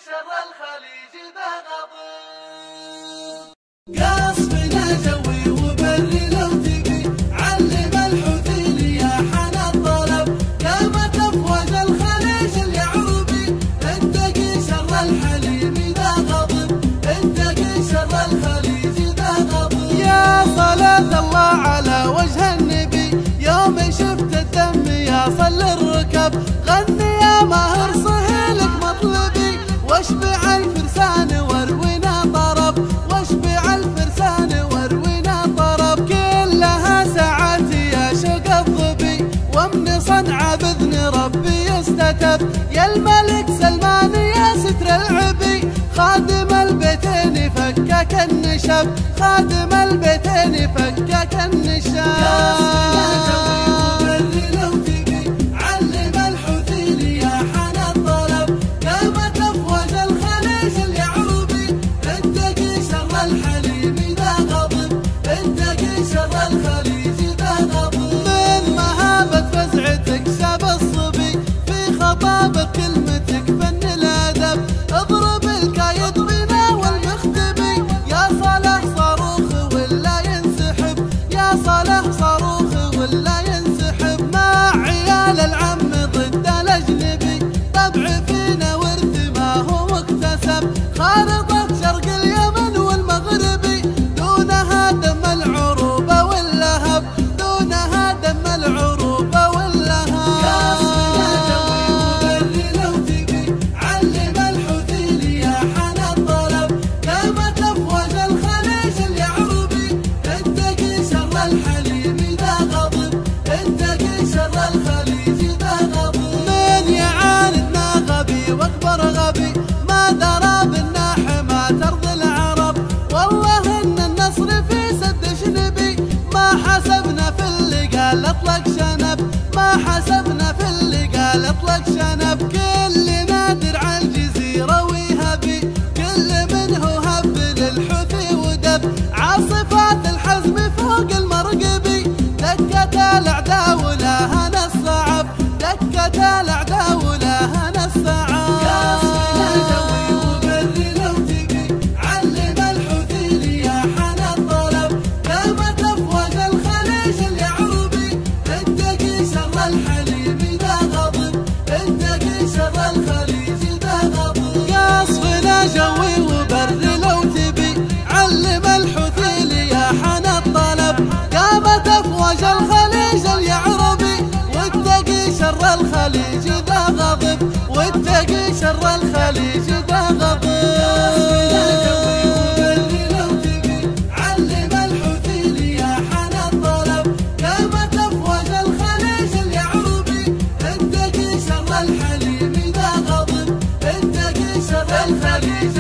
شر الخليج ذا غضب. قصفنا جوي وبري لو تبي علم الحوثي لياحنا الطلب. قامت افواج الخليج اليعربي اتقي شر الحليم ذا غضب. اتقي شر الخليج ذا غضب. يا صلاة الله على وجه النبي يوم شفت الدم يصل الركب. غني يا ماهر صهيلك مطلبي واشبع الفرسان واروينا طرب. واشبع الفرسان واروينا طرب. كلها ساعاتي يا شوق الظبي ومن صنعاء باذن ربي يستتب. يا الملك سلمان يا ستر العبي خادم البيتين فكك النشب. خادم البيتين فكك النشب. كلمتك فن الادب اضرب الكايد غنى والمختبي. يا صلاح صاروخ ولا ينسحب. يا صلاح صاروخ ولا ينسحب. مع عيال العم ضد الاجنبي طبع فينا ورث ما هو مكتسب. خارطة شرق اليمن والمغربي دونها دم العروبة واللهب. دونها دم العروبة واللهب. اطلق شنب ما حسبنا في اللي قال اطلق شنب. كل نادر على الجزيرة ويهبي كل منه هب للحوثي ودب. عاصفات الحزم فوق المرقبي دكت الاعداء ولها الصعب. دكت الاعداء ولها الصعب. جوي وبري لو تبي علم الحوثي لياحنا الطلب. قامت افواج الخليج اليعربي واتقي شر الخليج ذا غضب. واتقي شر الخليج ذا غضب. الخليج